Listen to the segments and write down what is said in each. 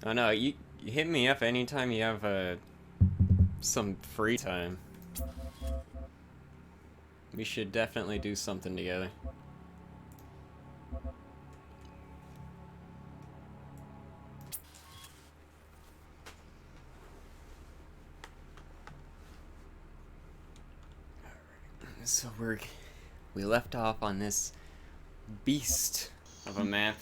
Oh no, you hit me up anytime you have some free time. We should definitely do something together. So we left off on this beast of a map.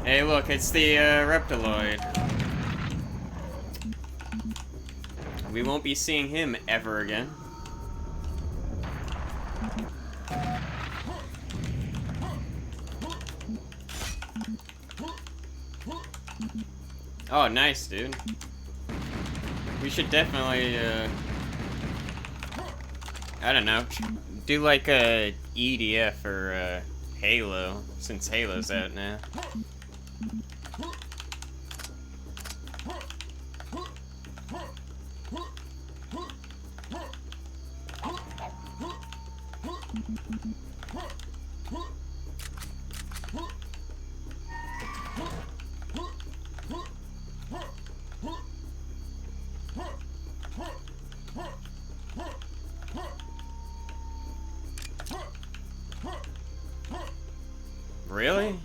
Hey look, it's the Reptiloid. We won't be seeing him ever again. Oh, nice, dude. We should definitely, I don't know, do like a EDF or Halo, since Halo's out now. Really?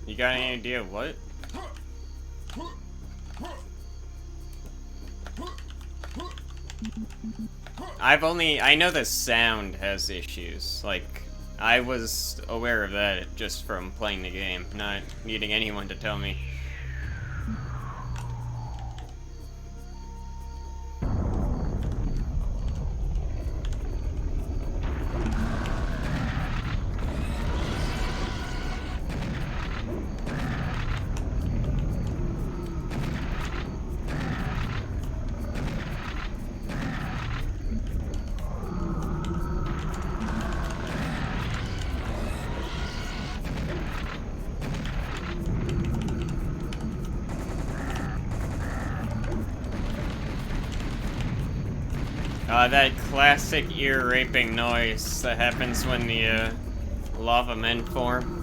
You got any idea what? I know the sound has issues. Like, I was aware of that just from playing the game, not needing anyone to tell me. That classic ear-raping noise that happens when the, lava men form.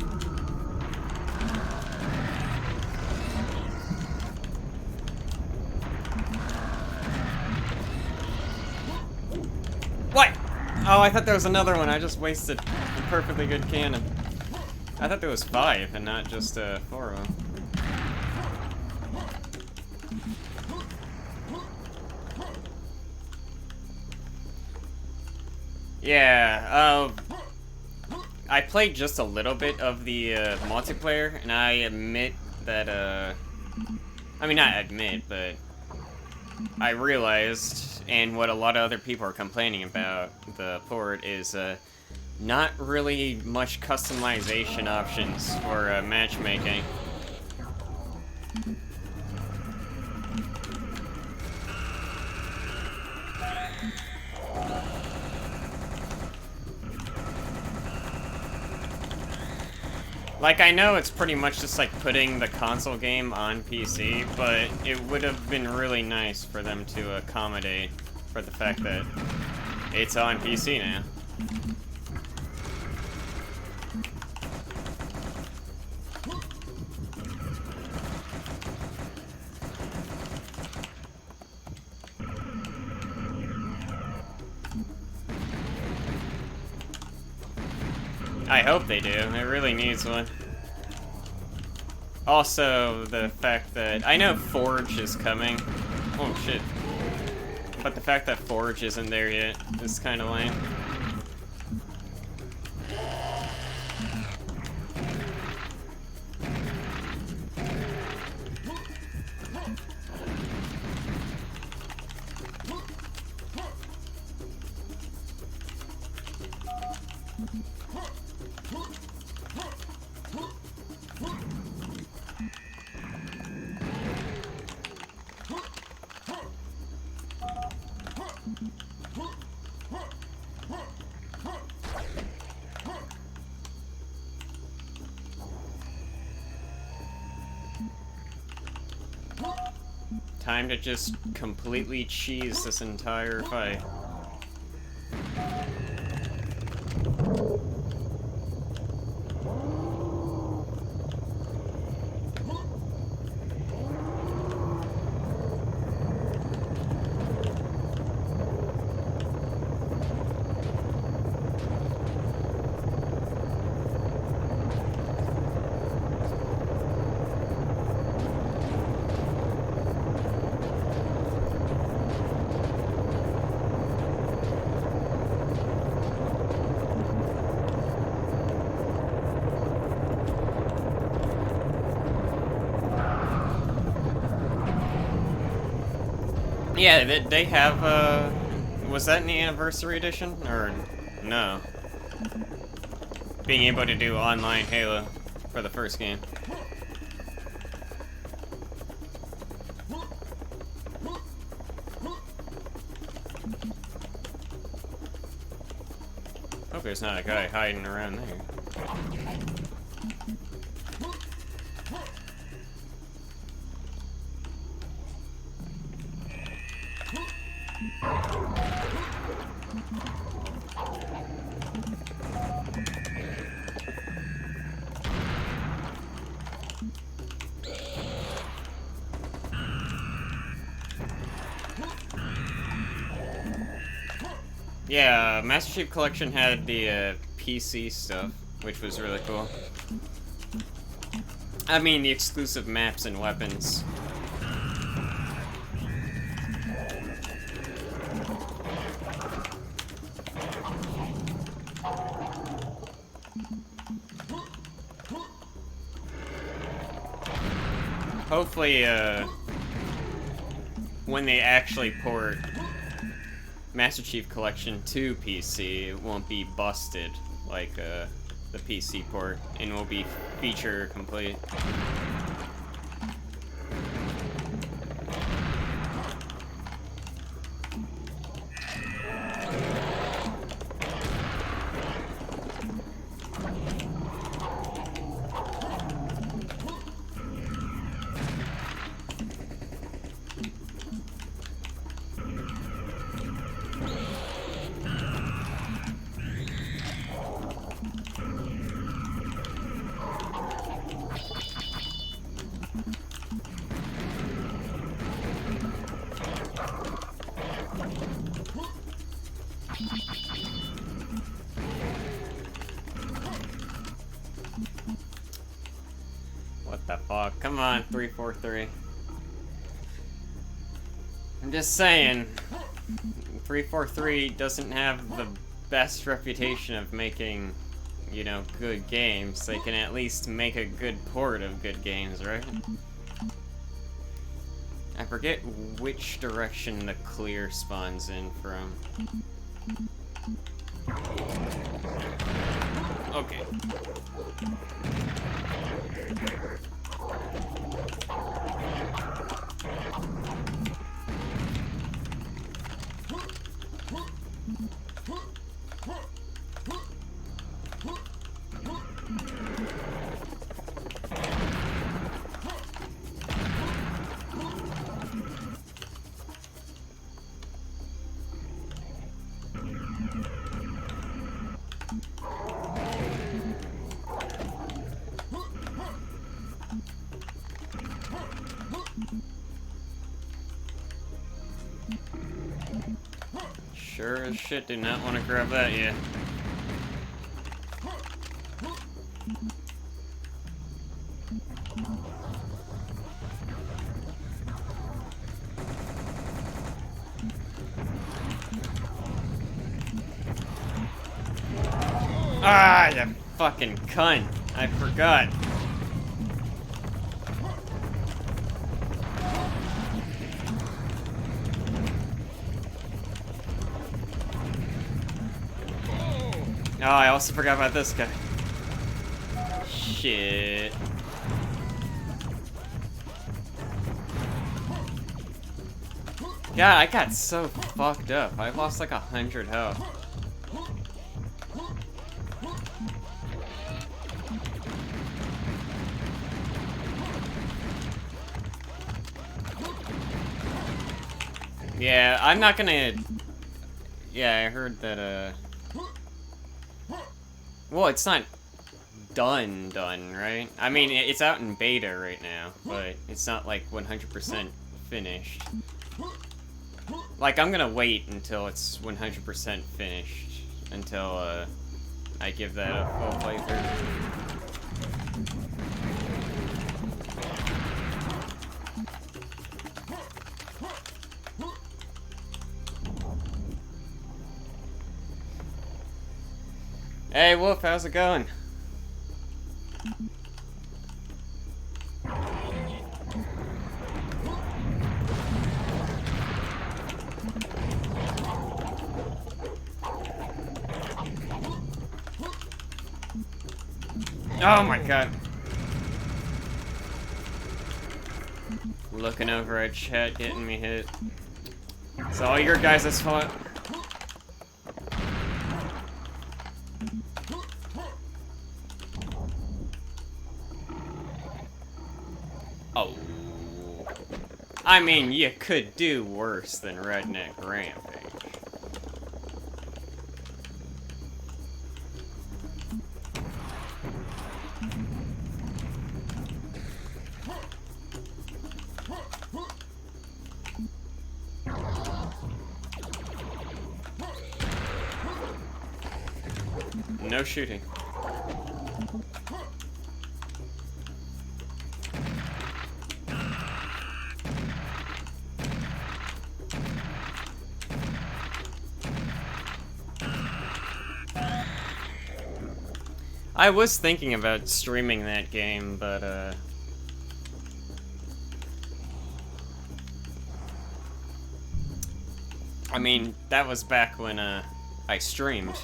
What? Oh, I thought there was another one. I just wasted a perfectly good cannon. I thought there was 5 and not just, 4 of them. Yeah, I played just a little bit of the multiplayer, and I admit that, I mean, not admit, but I realized, and what a lot of other people are complaining about the port is, not really much customization options for matchmaking. Like, I know it's pretty much just like putting the console game on PC, but it would have been really nice for them to accommodate for the fact that it's on PC now. I hope they do. It really needs one. Also, the fact that... I know Forge is coming. Oh, shit. But the fact that Forge isn't there yet is kind of lame. Time to just completely cheese this entire fight. Yeah, they have, was that in the Anniversary Edition? Or, no? Being able to do online Halo for the first game. Hope there's not a guy hiding around there. Yeah, Master Chief Collection had the PC stuff, which was really cool. I mean, the exclusive maps and weapons. Hopefully, when they actually port Master Chief Collection to PC, it won't be busted like the PC port, and will be feature complete. What the fuck? Come on, 343. I'm just saying, 343 doesn't have the best reputation of making, you know, good games. They can at least make a good port of good games, right? I forget which direction the clear spawns in from. Okay. Sure as shit do not want to grab that yet. Ah, you fucking cunt. I forgot. Oh, I also forgot about this guy. Shit. God, I got so fucked up. I lost like 100 health. Yeah, I'm not gonna... Yeah, I heard that, well, it's not done, right? I mean, it's out in beta right now, but it's not, like, 100% finished. Like, I'm gonna wait until it's 100% finished, until, I give that a full playthrough. Hey, Wolf, how's it going? Oh my god. Looking over at chat, getting me hit. It's all your guys' fault. Oh. I mean, you could do worse than Redneck Rampage. No shooting. I was thinking about streaming that game, but, I mean, that was back when, I streamed.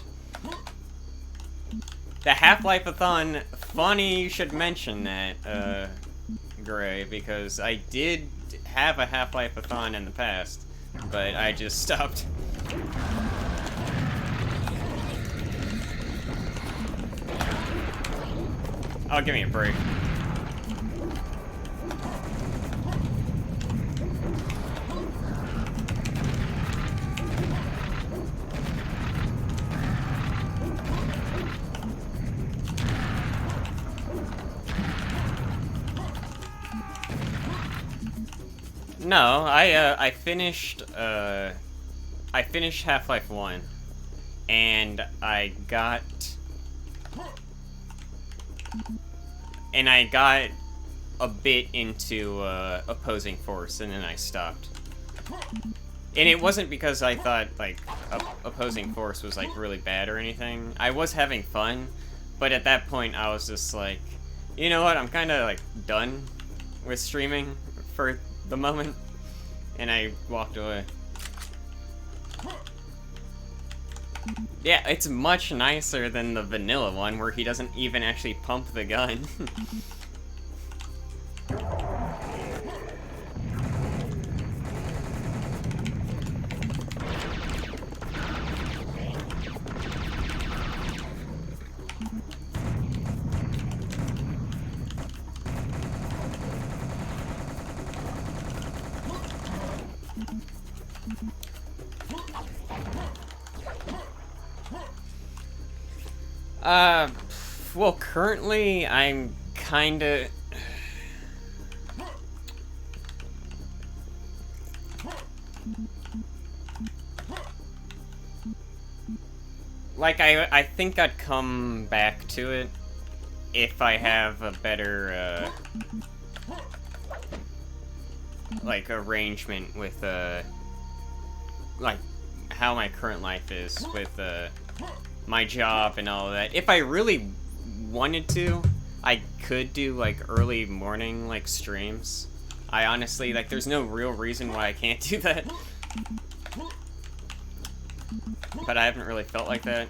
The Half-Life-a-thon, funny you should mention that, Gray, because I did have a Half-Life-a-thon in the past, but I just stopped. Oh, give me a break. No, I finished Half-Life 1, and I got a bit into, Opposing Force, and then I stopped. And it wasn't because I thought, like, Opposing Force was, like, really bad or anything. I was having fun, but at that point I was just like, you know what, I'm kinda, like, done with streaming for the moment, and I walked away. Yeah, it's much nicer than the vanilla one, where he doesn't even actually pump the gun. Well, currently, I'm kinda... Like, I think I'd come back to it if I have a better, like, arrangement with, like, how my current life is with, my job and all of that. If I really wanted to, I could do, like, early morning, like, streams. I honestly, like, there's no real reason why I can't do that. But I haven't really felt like that.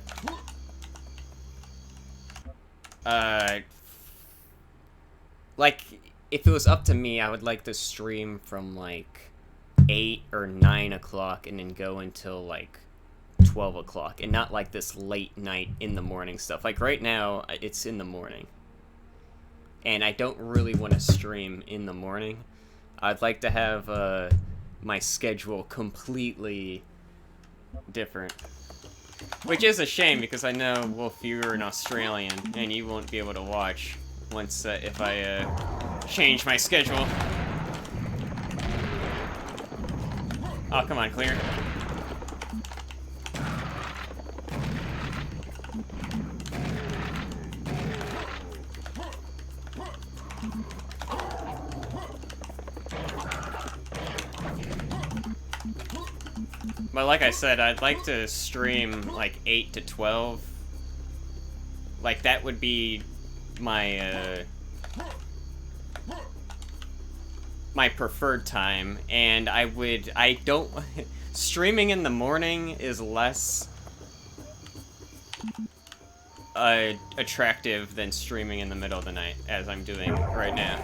Like, if it was up to me, I would like to stream from, like, 8 or 9 o'clock and then go until, like, 12 o'clock, and not like this late night in the morning stuff. Like right now, it's in the morning, and I don't really want to stream in the morning. I'd like to have my schedule completely different. Which is a shame, because I know, Wolf, you're an Australian, and you won't be able to watch once, if I, change my schedule. Oh, come on, clear. But like I said, I'd like to stream like 8 to 12. Like that would be my my preferred time, and I don't streaming in the morning is less attractive than streaming in the middle of the night, as I'm doing right now.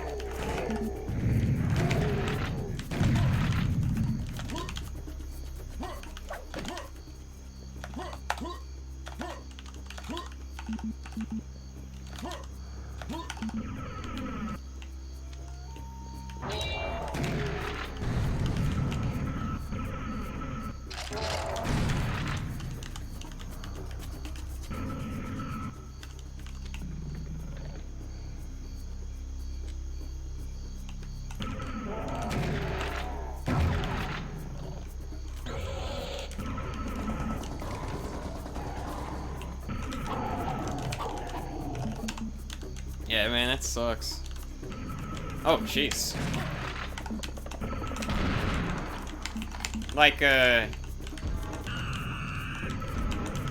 Yeah, man, that sucks. Oh, jeez. Like,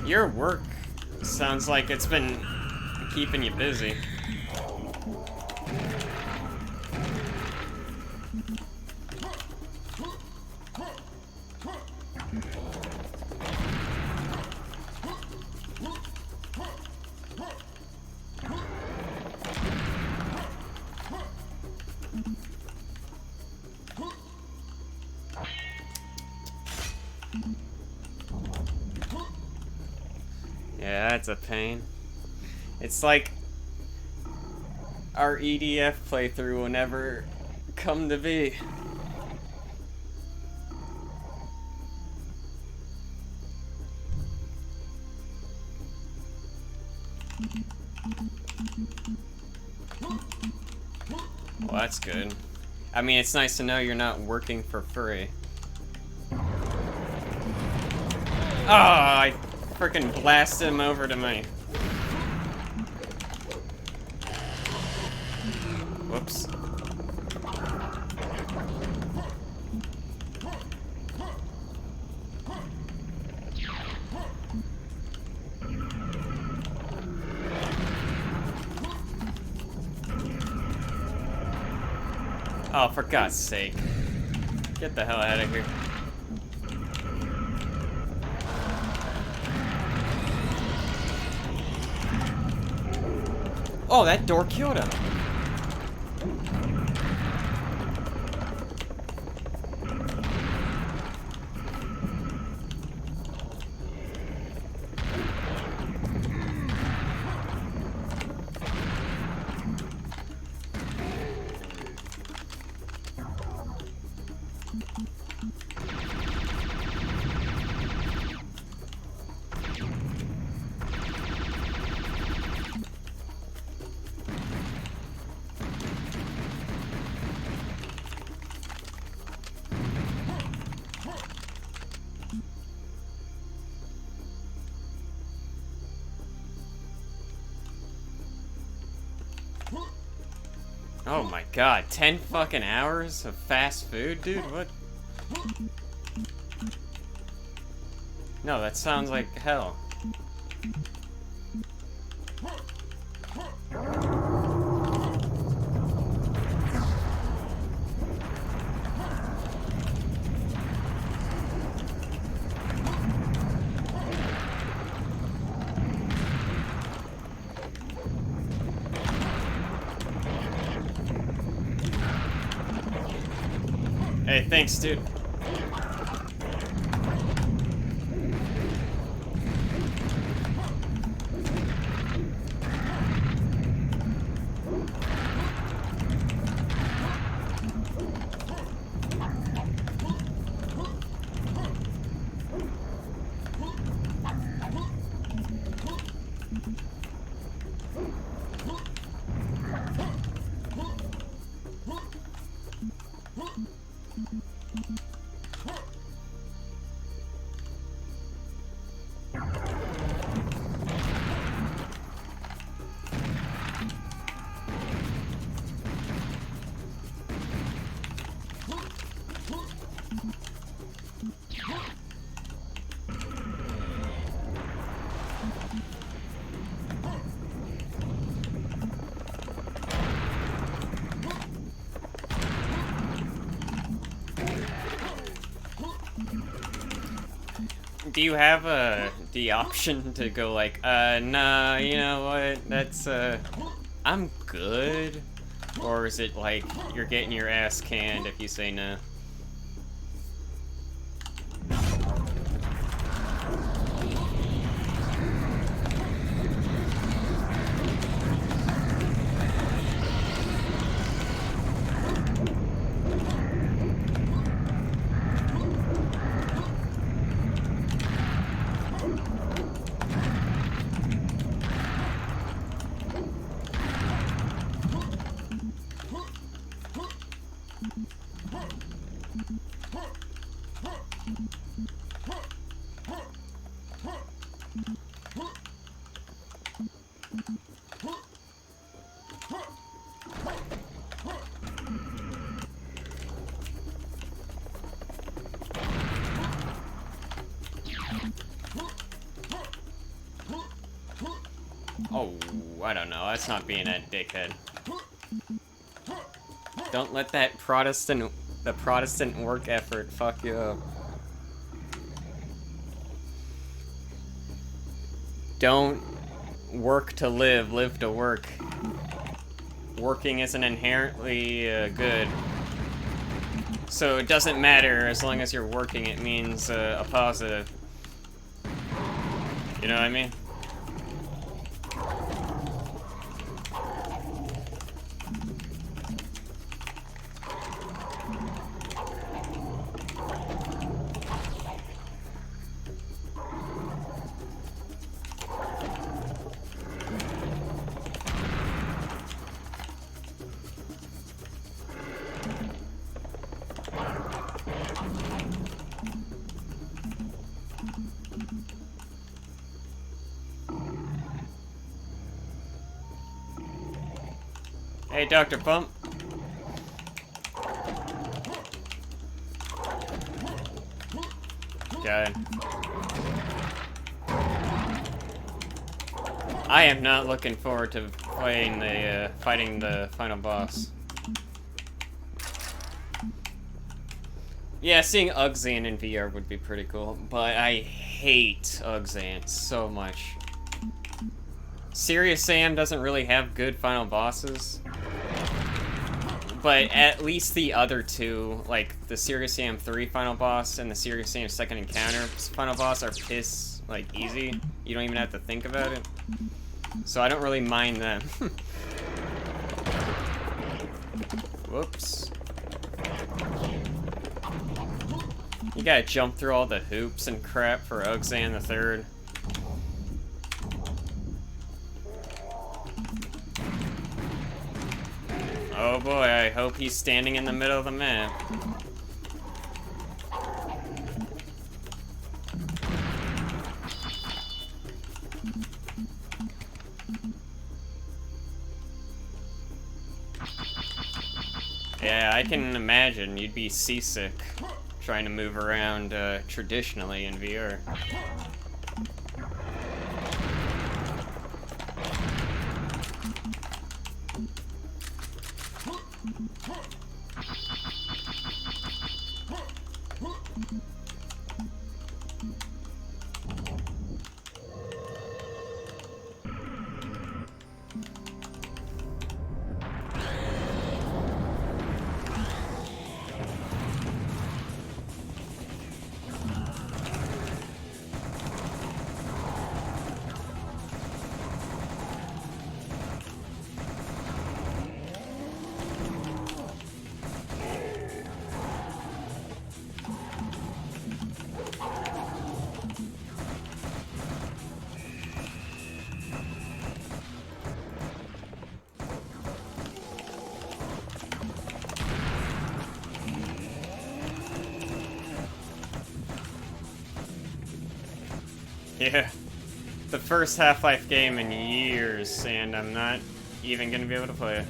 your work sounds like it's been keeping you busy. Yeah, that's a pain. It's like our EDF playthrough will never come to be. Well, that's good. I mean, it's nice to know you're not working for free. Oh, I freaking blasted him over to me. Whoops. Oh, for God's sake. Get the hell out of here. Oh, that door killed him. Oh my God, 10 fucking hours of fast food, dude? What? No, that sounds like hell. Hey, thanks, dude. do you have the option to go like, nah, you know what, that's, I'm good? Or is it like, you're getting your ass canned if you say no? Oh, I don't know. That's not being a dickhead. Don't let that the Protestant work effort fuck you up. Don't work to live, live to work. Working isn't inherently good. So it doesn't matter as long as you're working, it means a positive. You know what I mean? Hey, Dr. Pump. God. I am not looking forward to fighting the final boss. Yeah, seeing Ugzan in VR would be pretty cool, but I hate Ugzan so much. Serious Sam doesn't really have good final bosses. But at least the other two, like the Serious Sam 3 final boss and the Serious Sam second encounter final boss, are like easy. You don't even have to think about it. So I don't really mind them. Whoops. You gotta jump through all the hoops and crap for Ugzan the Third. Oh boy, I hope he's standing in the middle of the map. Yeah, I can imagine you'd be seasick trying to move around traditionally in VR. Yeah, the first Half-Life game in years, and I'm not even gonna be able to play it.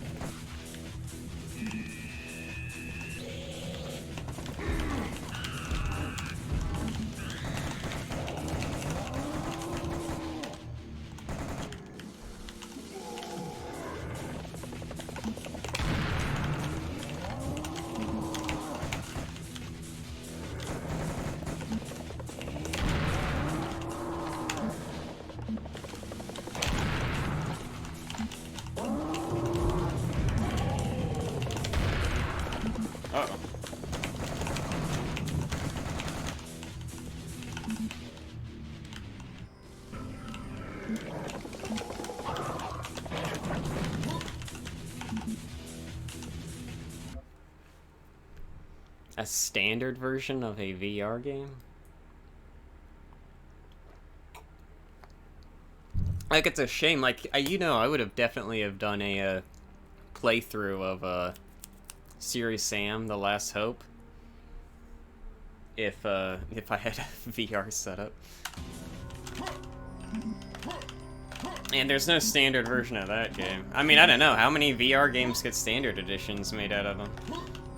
Uh-oh. A standard version of a VR game? Like, it's a shame. Like, you know, I would have definitely have done a playthrough of Serious Sam: The Last Hope if I had a VR setup. And there's no standard version of that game. I mean, I don't know how many VR games get standard editions made out of them.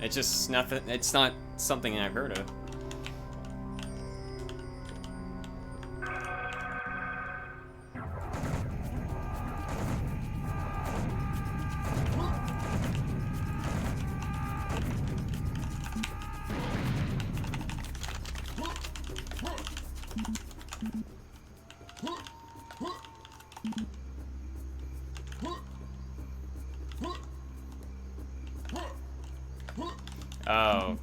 It's just nothing. It's not something I've heard of. Oh.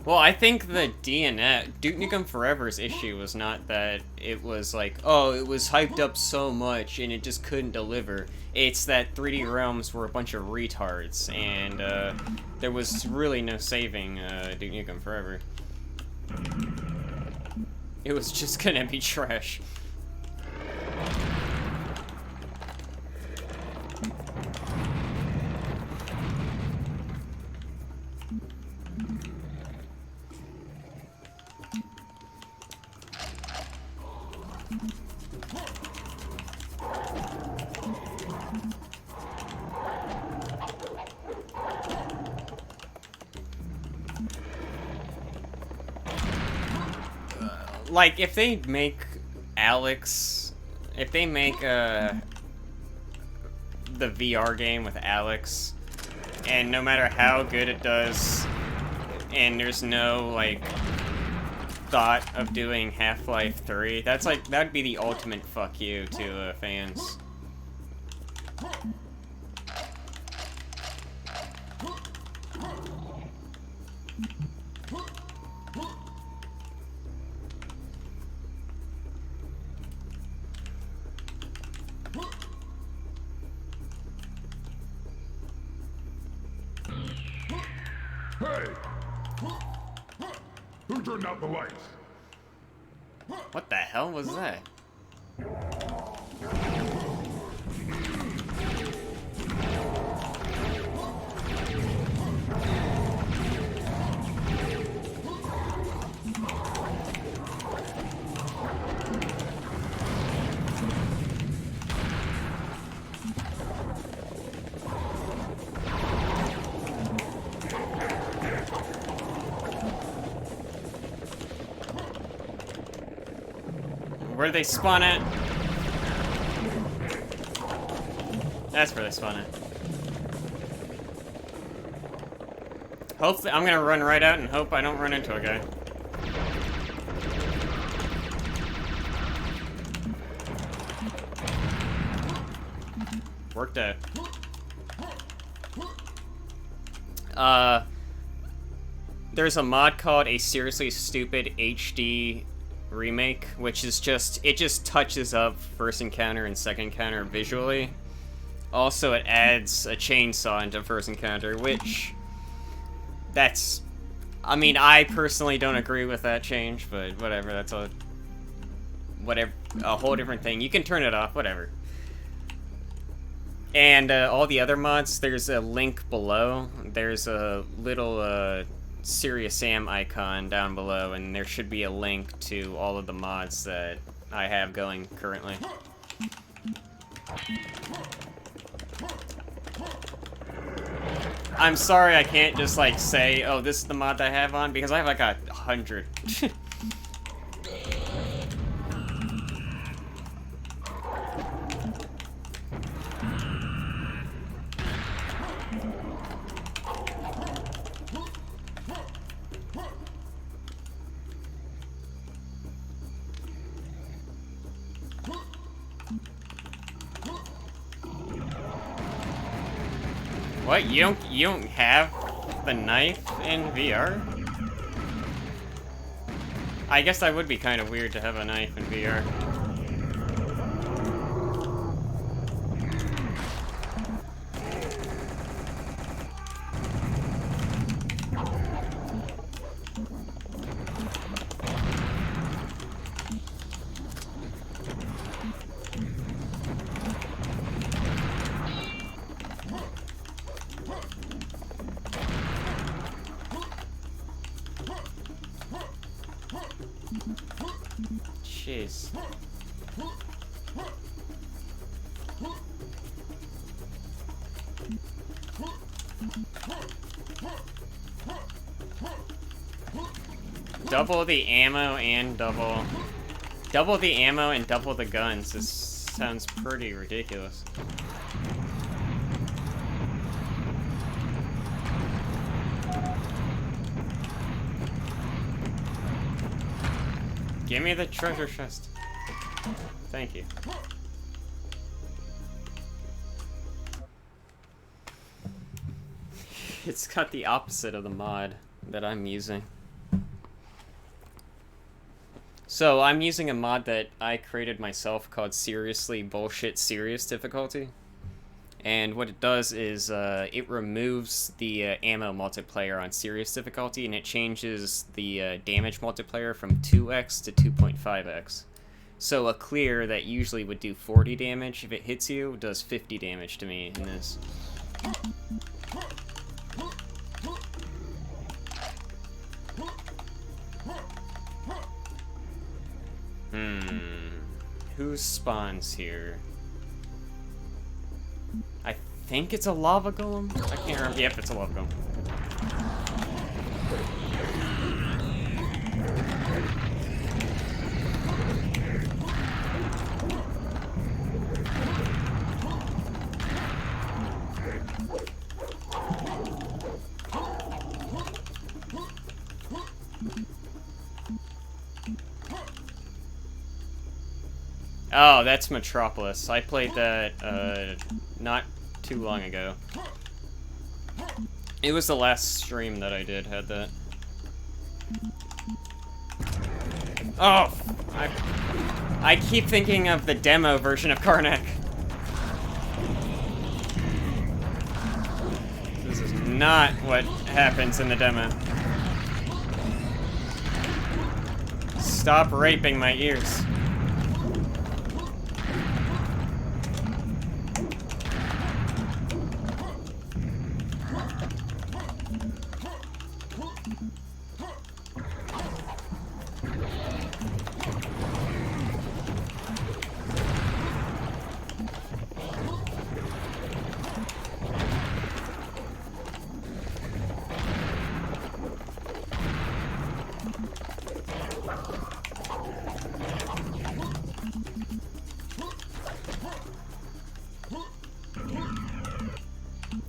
Well, I think the DNF, Duke Nukem Forever's issue was not that it was like, oh, it was hyped up so much and it just couldn't deliver. It's that 3D Realms were a bunch of retards, and there was really no saving Duke Nukem Forever. It was just gonna be trash. Like, if they make Alex, if they make the VR game with Alex, and no matter how good it does, and there's no, like, thought of doing Half-Life 3, that's like, that'd be the ultimate fuck you to fans. Hey! Who turned out the lights? What the hell was that? Where they spawn at? That's where they spawn at. Hopefully, I'm gonna run right out and hope I don't run into a guy. Worked out. There's a mod called A Seriously Stupid HD Remake, which is it just touches up first encounter and second encounter visually. Also, it adds a chainsaw into first encounter, which I mean, I personally don't agree with that change, but whatever, that's a whole different thing. You can turn it off, whatever. And all the other mods, there's a link below. There's a little Serious Sam icon down below, and there should be a link to all of the mods that I have going currently. I'm sorry I can't just like say, oh, this is the mod that I have on, because I have like 100. What? You don't have the knife in VR? I guess that would be kind of weird to have a knife in VR. Jeez. Double the ammo and double the ammo and double the guns. This sounds pretty ridiculous. Give me the treasure chest. Thank you. It's got the opposite of the mod that I'm using. So I'm using a mod that I created myself called Seriously Bullshit Serious Difficulty. And what it does is it removes the ammo multiplier on serious difficulty, and it changes the damage multiplier from 2x to 2.5x. So a clear that usually would do 40 damage if it hits you does 50 damage to me in this. Who spawns here? I think it's a lava golem? I can't remember. Yep, it's a lava golem. Oh, that's Metropolis. I played that, not too long ago. It was the last stream that I did, had that. Oh! I keep thinking of the demo version of Karnak. This is not what happens in the demo. Stop raping my ears.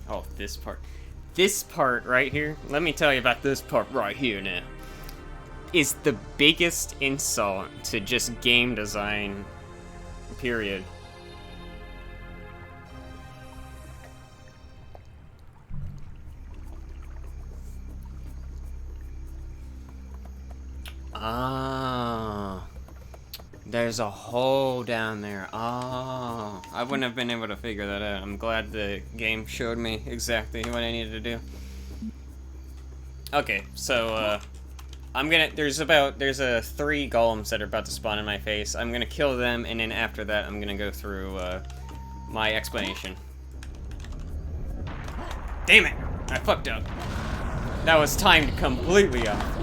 Oh, this part. This part right here, let me tell you about this part right here now, is the biggest insult to just game design, period. Ah, there's a hole down there. Ah, I wouldn't have been able to figure that out. I'm glad the game showed me exactly what I needed to do. Okay, so there's 3 golems that are about to spawn in my face. I'm gonna kill them, and then after that, I'm gonna go through my explanation. Damn it! I fucked up. That was timed completely off.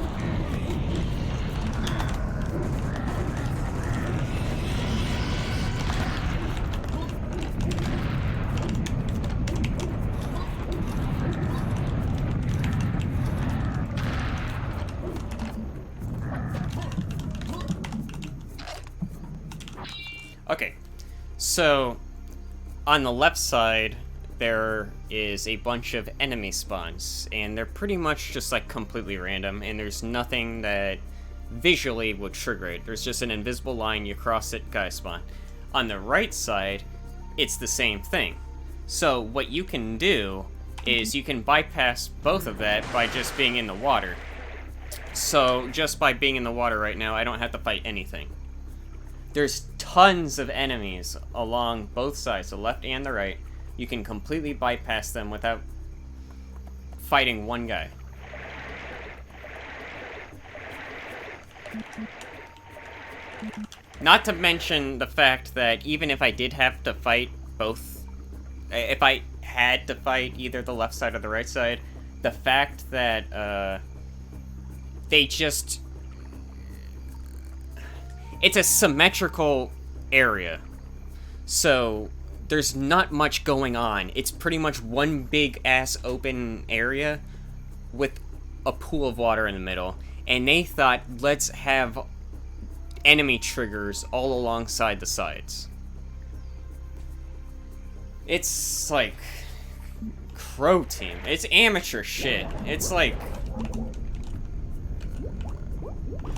Okay, so on the left side, there is a bunch of enemy spawns, and they're pretty much just like completely random, and there's nothing that visually would trigger it. There's just an invisible line, you cross it, guys spawn. On the right side, it's the same thing. So what you can do is you can bypass both of that by just being in the water. So, just by being in the water right now, I don't have to fight anything. There's tons of enemies along both sides, the left and the right. You can completely bypass them without fighting one guy. Not to mention the fact that even if I did have to fight both, if I had to fight either the left side or the right side, the fact that, they just... It's a symmetrical area, so there's not much going on. It's pretty much one big-ass open area with a pool of water in the middle, and they thought, let's have enemy triggers all alongside the sides. It's like Croteam. It's amateur shit. It's like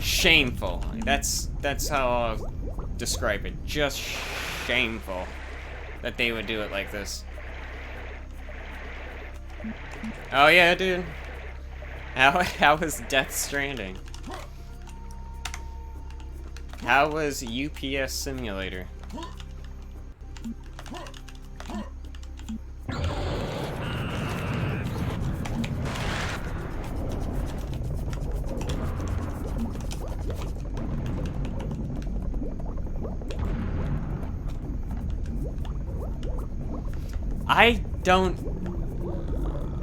shameful. That's how I'll describe it. Just shameful that they would do it like this. Oh yeah, dude. How was Death Stranding? How was UPS Simulator? I don't...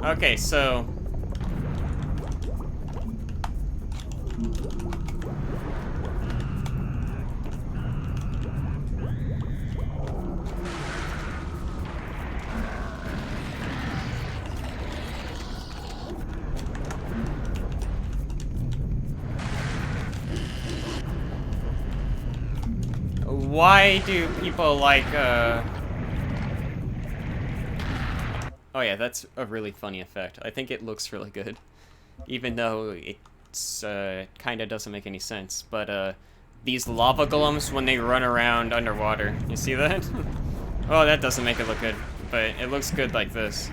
Okay, so... Why do people like, Oh yeah, that's a really funny effect. I think it looks really good. Even though it's, kinda doesn't make any sense. But, these lava golems when they run around underwater. You see that? Oh, that doesn't make it look good. But it looks good like this.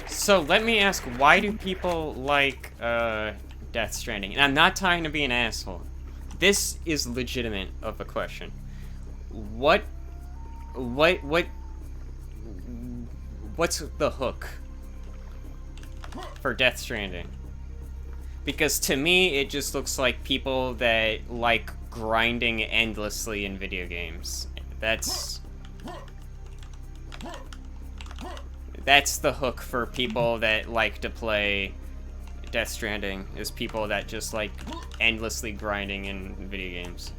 So let me ask, why do people like Death Stranding? And I'm not trying to be an asshole. This is legitimate of a question. What's the hook for Death Stranding? Because to me, it just looks like people that like grinding endlessly in video games. That's the hook for people that like to play Death Stranding, is people that just like endlessly grinding in video games.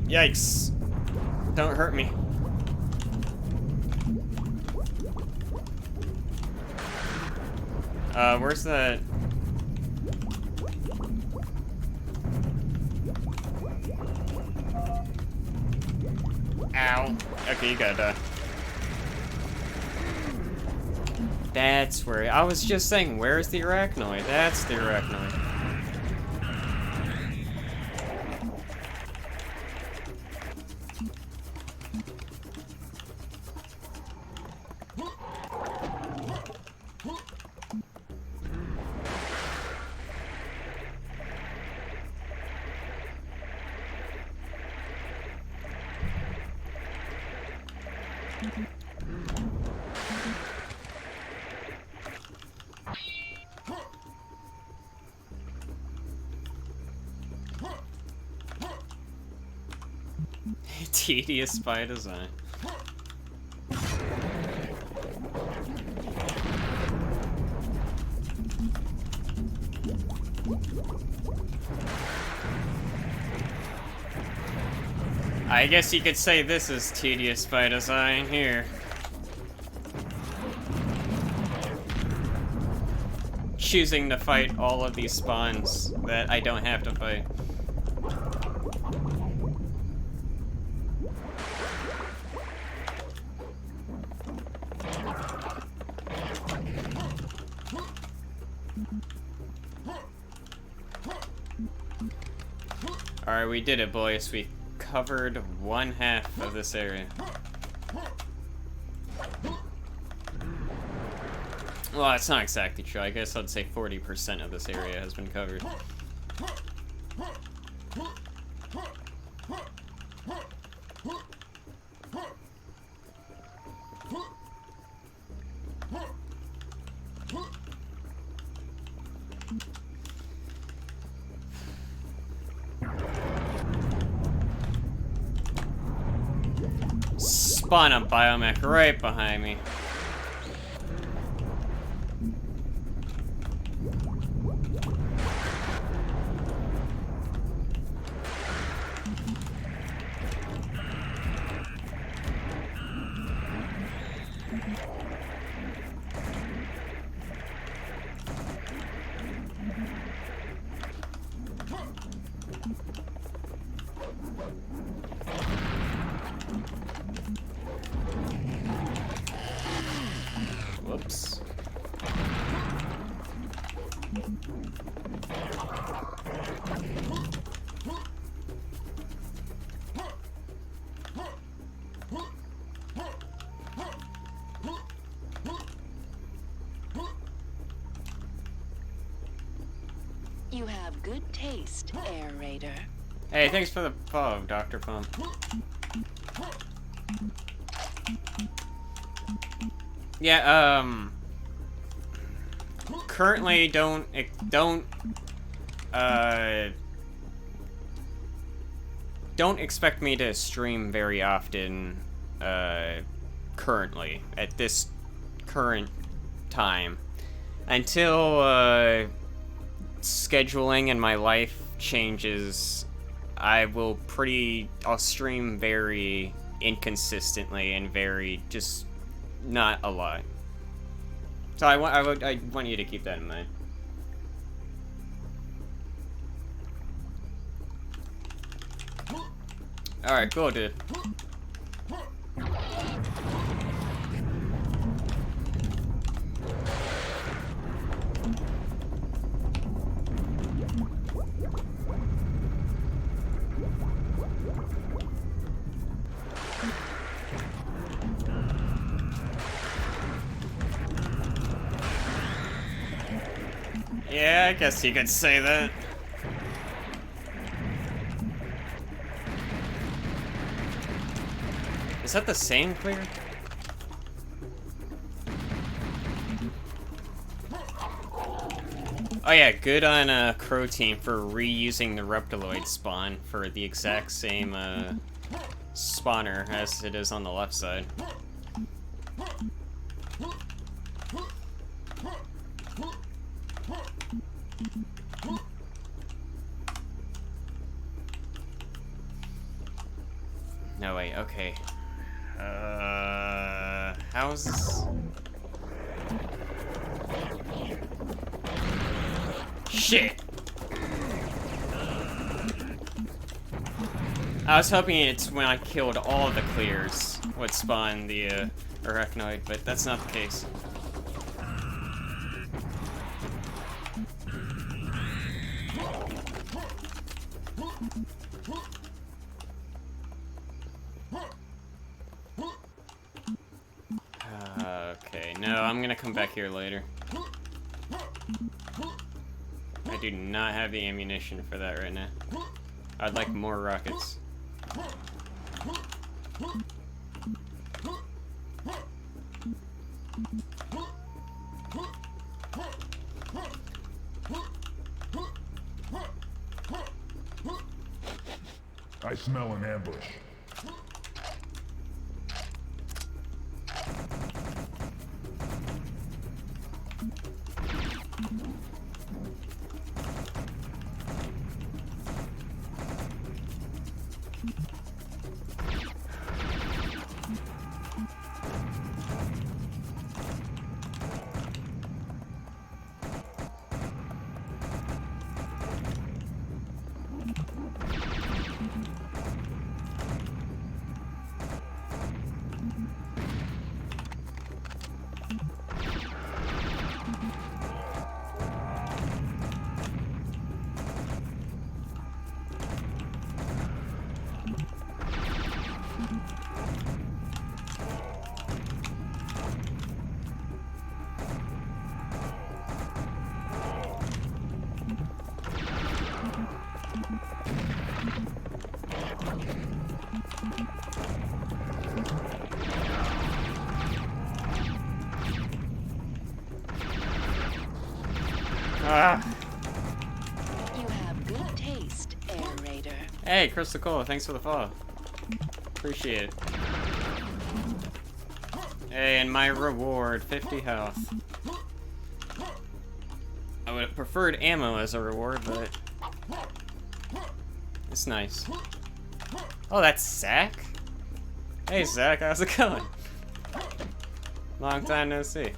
Yikes. Don't hurt me. Where's the... Ow. Okay, you gotta... That's where... I was just saying, where's the arachnoid? That's the arachnoid. Tedious by design. I guess you could say this is tedious by design here. Choosing to fight all of these spawns that I don't have to fight. Alright, we did it, boys. We covered 1/2 of this area. Well, that's not exactly true. I guess I'd say 40% of this area has been covered. Spawn a biomech right behind me. Whoops. You have good taste, aerator. Hey, thanks for the follow, Dr. Pump. Yeah, currently don't expect me to stream very often, currently, at this current time, until, scheduling in my life changes. I'll stream very inconsistently and very, just not a lot. So I want you to keep that in mind. Alright, cool, dude. Yeah, I guess you could say that. Is that the same clear? Oh yeah, good on Croteam for reusing the Reptiloid spawn for the exact same spawner as it is on the left side. No, wait, okay. How's this? Shit! I was hoping it's when I killed all of the clears would spawn the arachnoid, but that's not the case. Okay, no, I'm gonna come back here later. I do not have the ammunition for that right now. I'd like more rockets. I smell an ambush. Ah. You have good taste, Air Raider. Hey, Crystal Cola, thanks for the follow. Appreciate it. Hey, and my reward, 50 health. I would have preferred ammo as a reward, but it's nice. Oh, that's Zach? Hey, Zach, how's it going? Long time no see.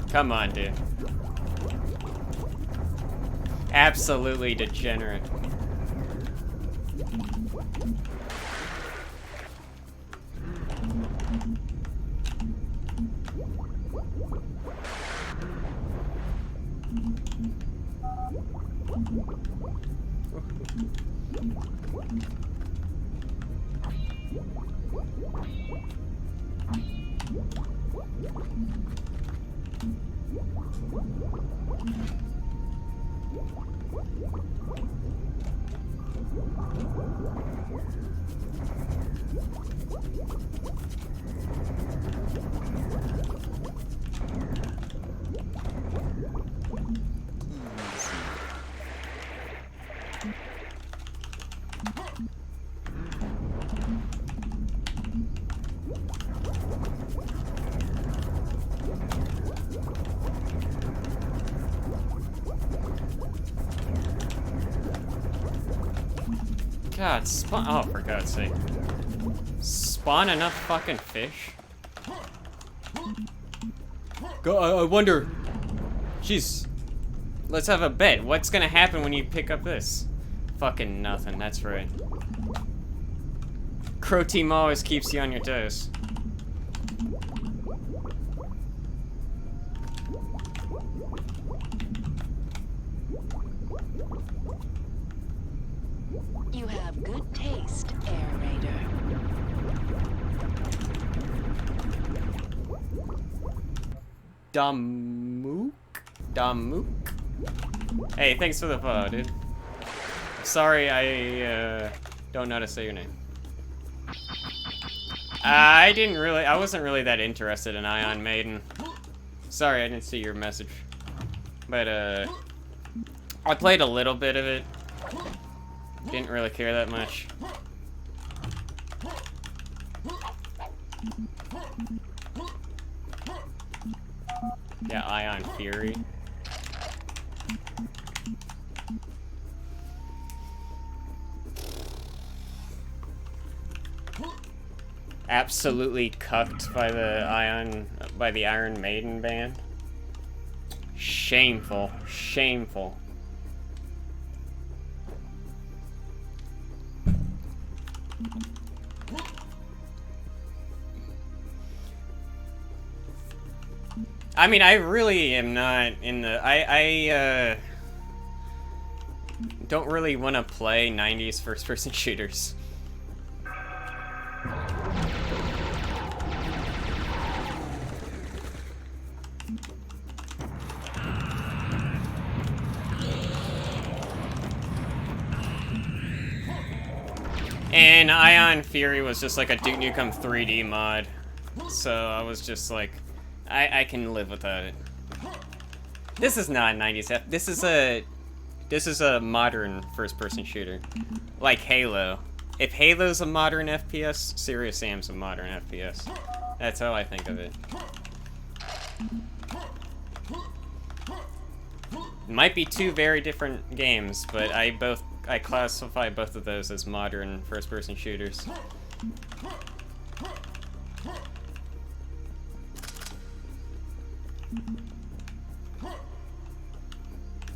Come on, dude. Absolutely degenerate. God, spawn. Oh, for God's sake. Spawn enough fucking fish? Go, I wonder. Jeez. Let's have a bet. What's gonna happen when you pick up this? Fucking nothing, that's right. Croteam always keeps you on your toes. You have good taste, Air Raider. Damuk? Damuk? Hey, thanks for the follow, dude. Sorry, I don't know how to say your name. I wasn't really that interested in Ion Maiden. Sorry, I didn't see your message. But, I played a little bit of it. Didn't really care that much. Yeah, Ion Fury. Absolutely cucked by the Iron Maiden band. Shameful, shameful. I mean, I really am not in the... I don't really want to play 90s first-person shooters. And Ion Fury was just like a Duke Nukem 3D mod. So I was just like... I can live without it. This is not 90s F. This is a modern first-person shooter, like Halo. If Halo's a modern FPS, Serious Sam's a modern FPS. That's how I think of it. Might be two very different games, but I classify both of those as modern first-person shooters.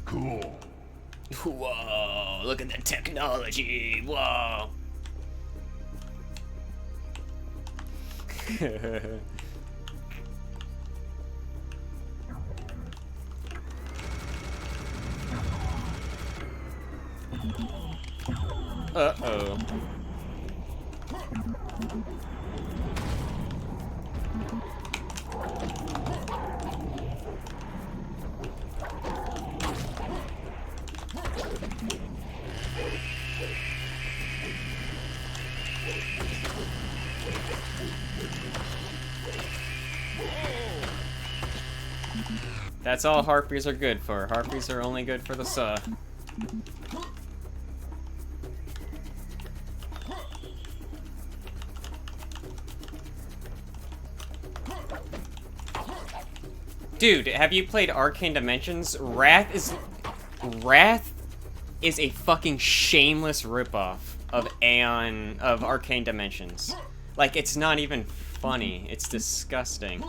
Cool. Whoa, look at the technology, whoa. Uh-oh. That's all harpies are good for. Harpies are only good for the saw. Dude, have you played Arcane Dimensions? Wrath is a fucking shameless ripoff of Arcane Dimensions. Like, it's not even funny. It's disgusting.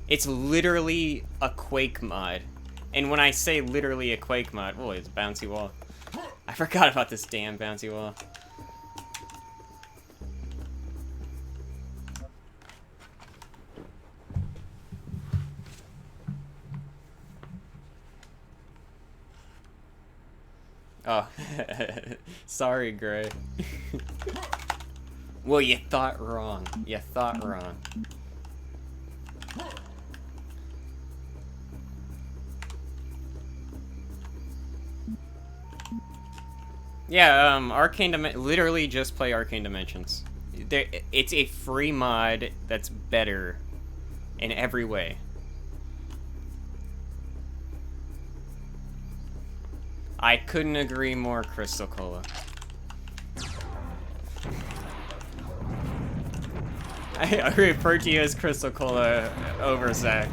It's literally a Quake mod. And when I say literally a Quake mod, oh, it's a bouncy wall. I forgot about this damn bouncy wall. Oh, sorry, Gray. Well, you thought wrong. You thought wrong. Yeah, literally just play Arcane Dimensions. It's a free mod that's better in every way. I couldn't agree more, Crystal Cola. I refer to you as Crystal Cola over Zach.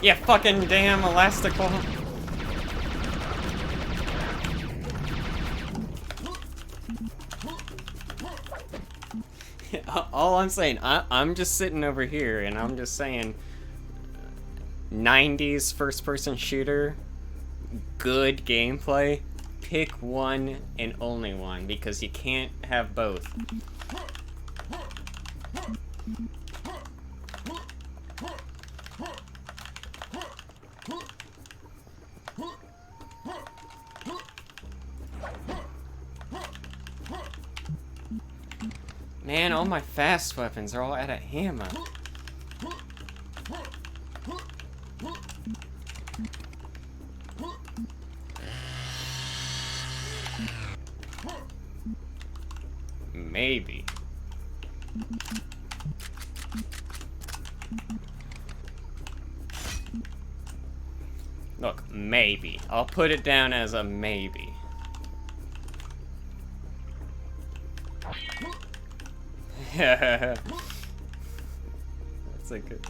Yeah, fucking damn elastical. All I'm saying, I'm just sitting over here and I'm just saying 90s first-person shooter, good gameplay, pick one and only one because you can't have both. Man, all my fast weapons are all out of ammo. Maybe. Look, maybe. I'll put it down as a maybe. That's a good...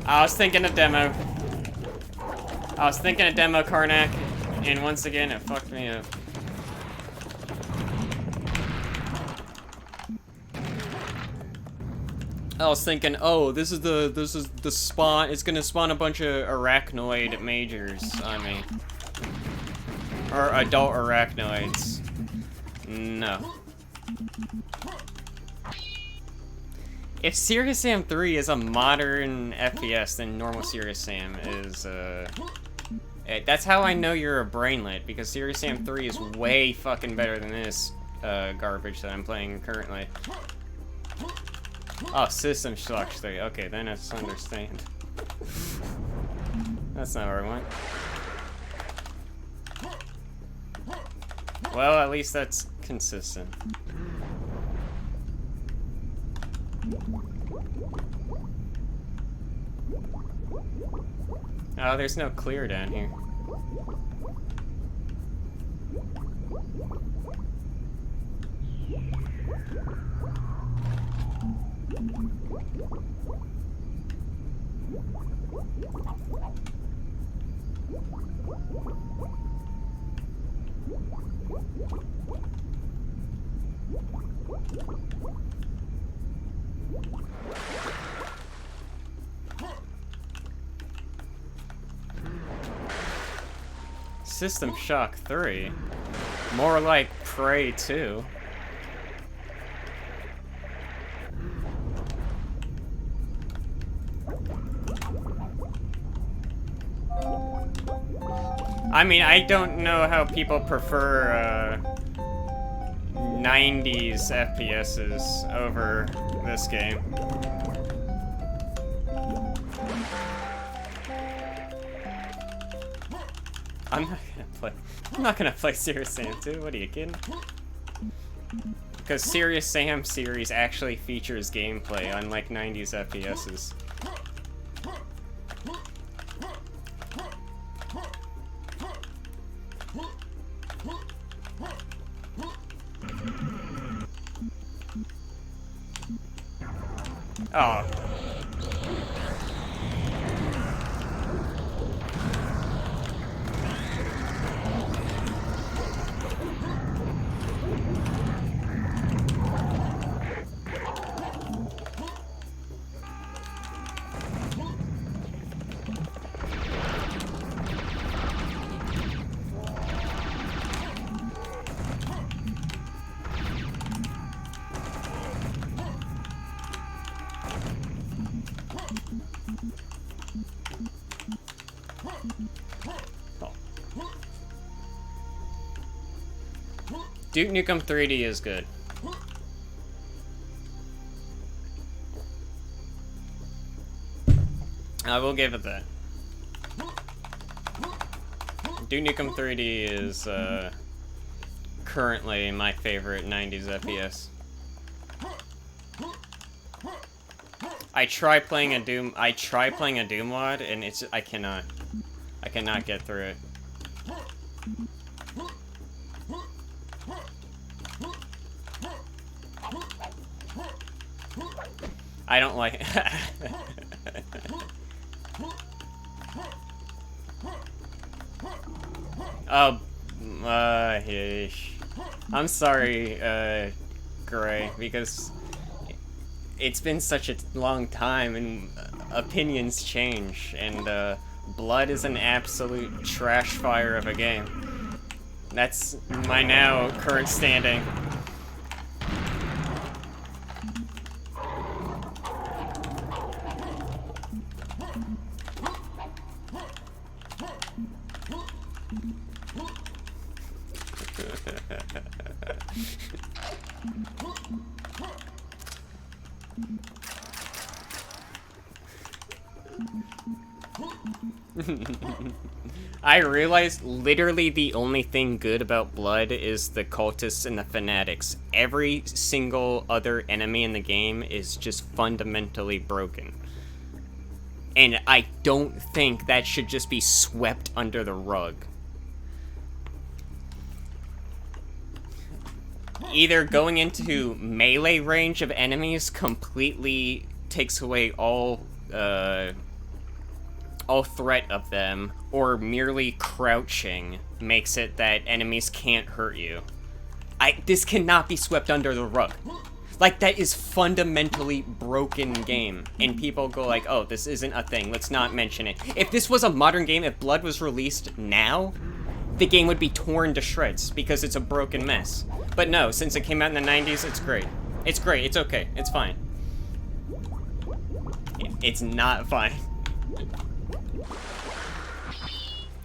I was thinking of demo. Karnak, and once again it fucked me up. I was thinking, oh, this is the spawn. It's gonna spawn a bunch of arachnoid majors on me, or adult arachnoids. No. If Serious Sam 3 is a modern FPS, then normal Serious Sam is that's how I know you're a brainlet, because Serious Sam 3 is way fucking better than this garbage that I'm playing currently. Oh, System Shock 3. Okay, then I understand. That's not where I went. Well, at least that's consistent. Oh, there's no clear down here. System Shock 3? More like Prey 2. I mean, I don't know how people prefer 90s FPSs over this game. I'm not gonna play Serious Sam 2. What are you kidding? Because Serious Sam series actually features gameplay, unlike 90s FPSs. Oh. Duke Nukem 3D is good. I will give it that. Duke Nukem 3D is currently my favorite 90s FPS. I try playing a Doom mod and I cannot get through it. I don't like I'm sorry, Gray, because it's been such a long time and opinions change, and Blood is an absolute trash fire of a game. That's my now current standing. I realized literally the only thing good about Blood is the cultists and the fanatics. Every single other enemy in the game is just fundamentally broken. And I don't think that should just be swept under the rug. Either going into melee range of enemies completely takes away all threat of them, or merely crouching makes it that enemies can't hurt you. This cannot be swept under the rug. Like, that is fundamentally broken game, and people go like, oh, this isn't a thing, let's not mention it. If this was a modern game, if Blood was released now, the game would be torn to shreds, because it's a broken mess. But no, since it came out in the 90s, it's great. It's great, it's okay, it's fine. It's not fine.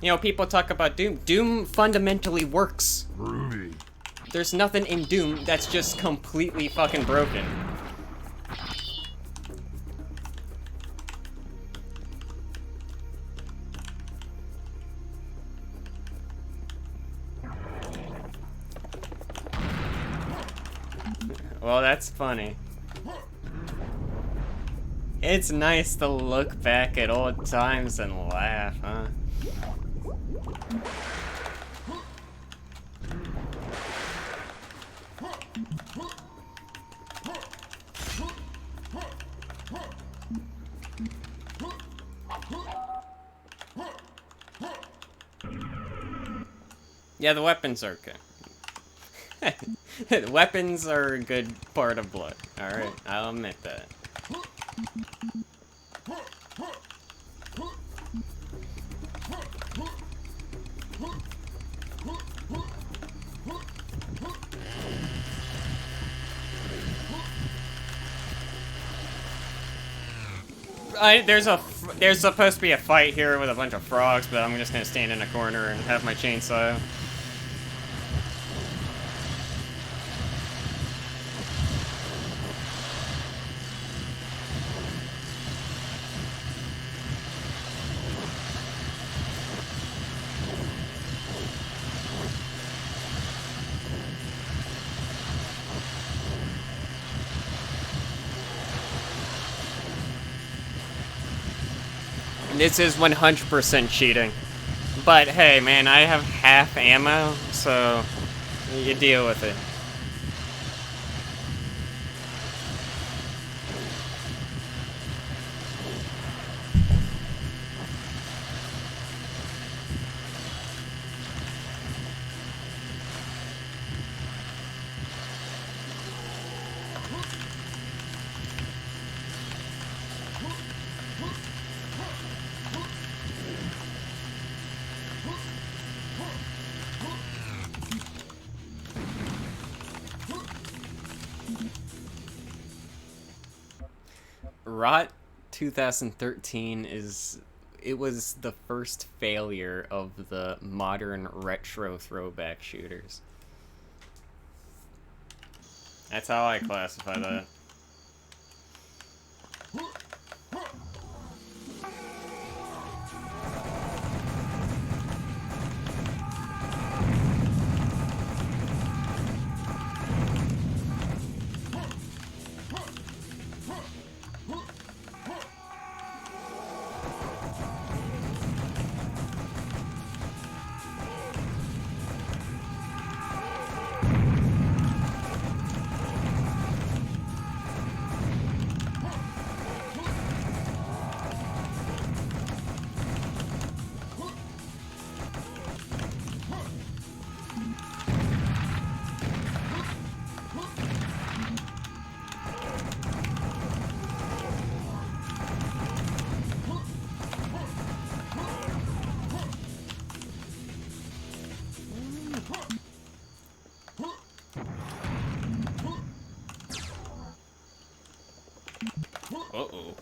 You know, people talk about Doom. Doom fundamentally works. Groovy. There's nothing in Doom that's just completely fucking broken. Well, that's funny. It's nice to look back at old times and laugh, huh? Yeah, the weapons are okay. The weapons are a good part of Blood. Alright, I'll admit that. There's supposed to be a fight here with a bunch of frogs, but I'm just gonna stand in a corner and have my chainsaw. This is 100% cheating. But hey, man, I have half ammo, so you deal with it. Rot 2013 was the first failure of the modern retro throwback shooters. That's how I classify that. Uh-oh.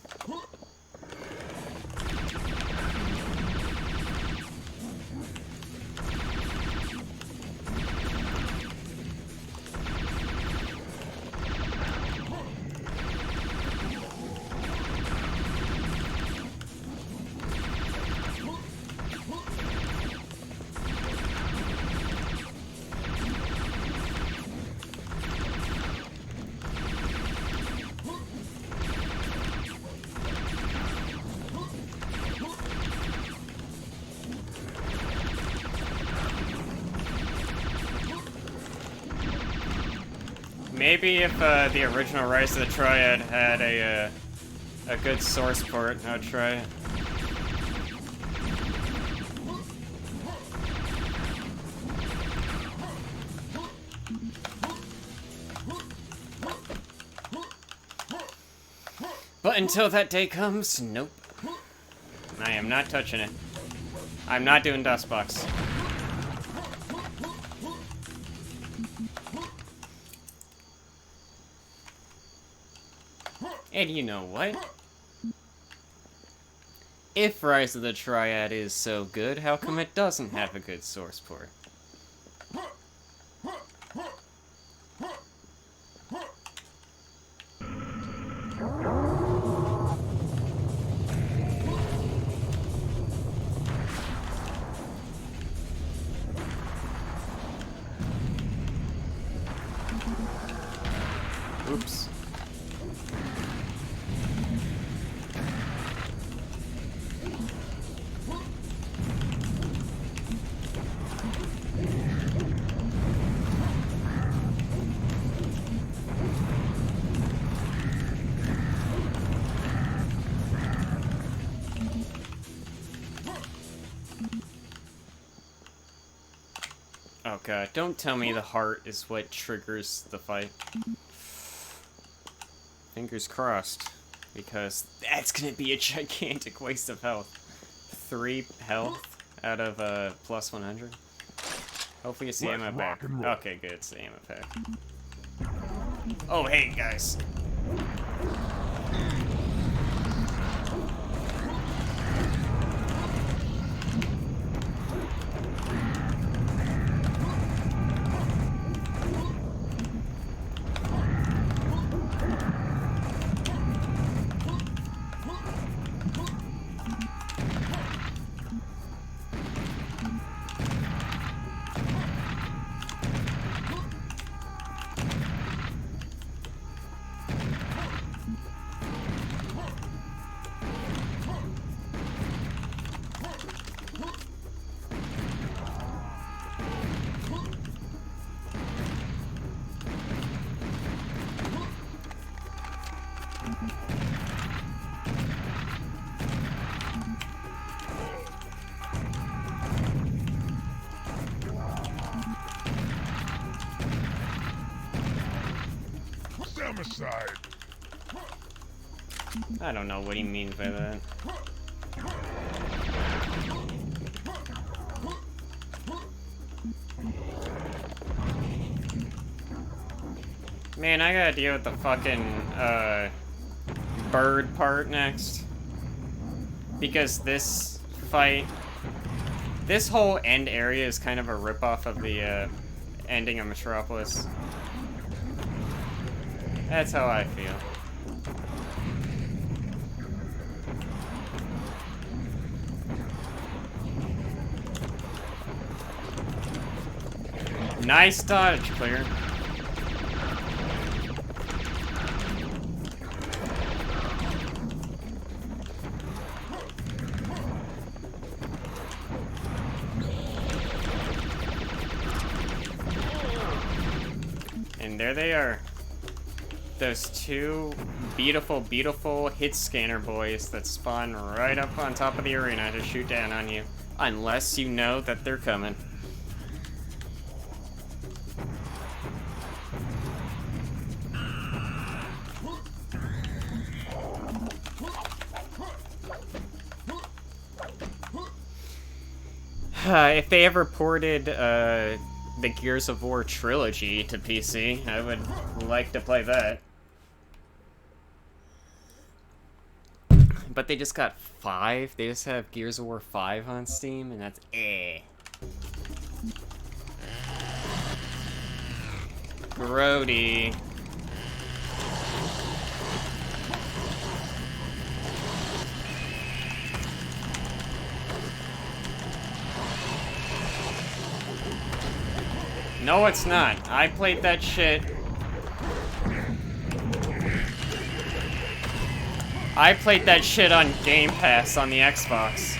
Maybe if the original Rise of the Triad had a good source port, I'd try it. But until that day comes, nope. I am not touching it. I'm not doing Dustbox. And you know what? If Rise of the Triad is so good, how come it doesn't have a good source port? Oops. god, don't tell me the heart is what triggers the fight. Fingers crossed, because that's gonna be a gigantic waste of health. 3 health out of plus 100. Hopefully it's the ammo pack. Okay, good, it's the ammo pack. Oh, hey, guys. Side. I don't know what he means by that. Man, I gotta deal with the fucking, bird part next. Because this fight... This whole end area is kind of a ripoff of the, ending of Metropolis. That's how I feel. Nice dodge, Clear. And there they are. Those 2 beautiful, beautiful hit scanner boys that spawn right up on top of the arena to shoot down on you. Unless you know that they're coming. If they ever ported, the Gears of War trilogy to PC, I would like to play that. But they just got 5. They just have Gears of War 5 on Steam, and that's Grody. No, it's not. I played that shit. I played that shit on Game Pass on the Xbox.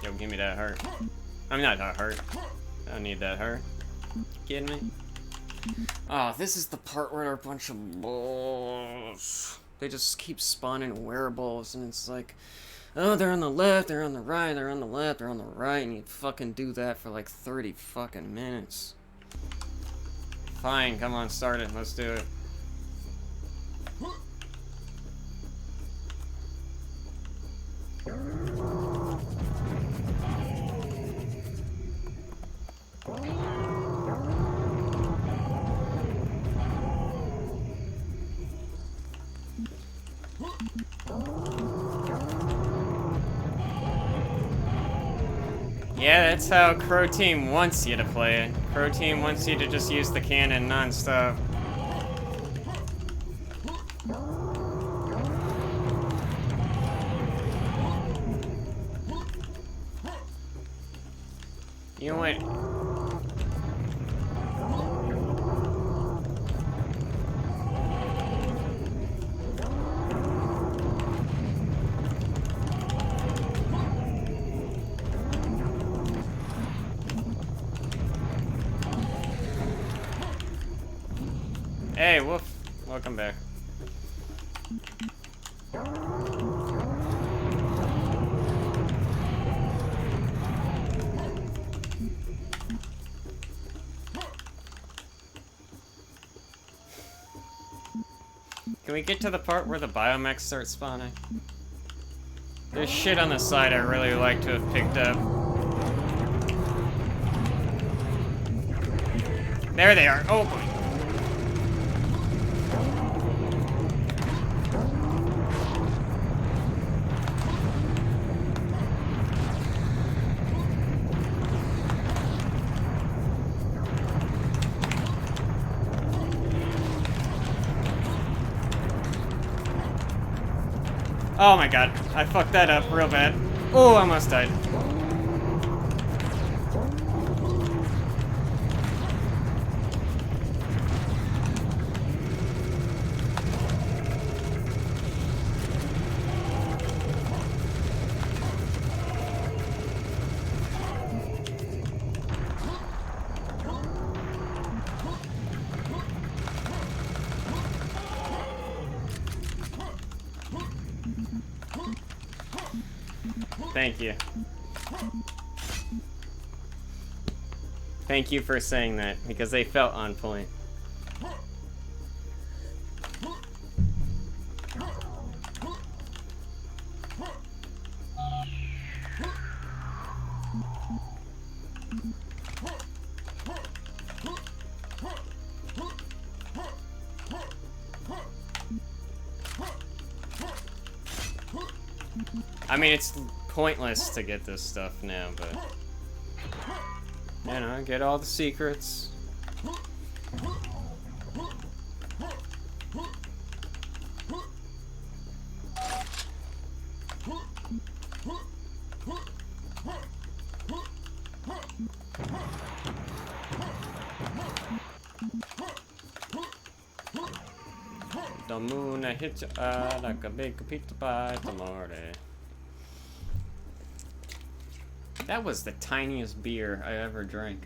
Yo, give me that heart. I'm not that heart. I don't need that heart. You kidding me? Oh, this is the part where they're a bunch of bulls. They just keep spawning wearables, and it's like, oh, they're on the left, they're on the right, they're on the left, they're on the right, and you fucking do that for like 30 fucking minutes. Fine, come on, start it, let's do it. Yeah, that's how Croteam wants you to play it. Croteam wants you to just use the cannon non-stop. You know what? Hey, Woof. Welcome back. Can we get to the part where the biomechs start spawning? There's shit on the side I really like to have picked up. There they are. Oh boy. Oh my god, I fucked that up real bad. Oh, I almost died. Thank you. Thank you for saying that, because they felt on point. I mean, it's pointless to get this stuff now, but you know, get all the secrets. The moon hits your eye like a big pizza pie tomorrow. That was the tiniest beer I ever drank.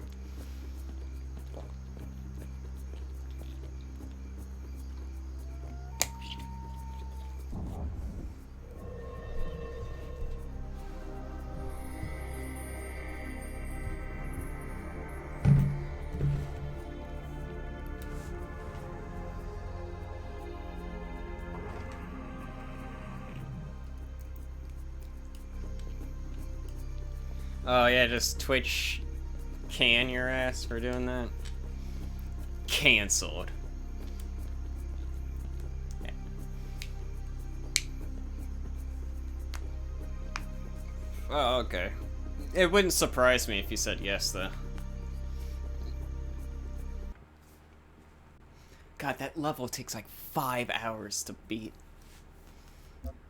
Oh yeah, just Twitch can your ass for doing that. Cancelled. Oh, okay. It wouldn't surprise me if you said yes, though. God, that level takes like 5 hours to beat.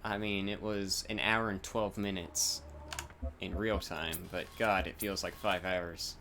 I mean, it was an hour and 12 minutes in real time, but God, it feels like 5 hours.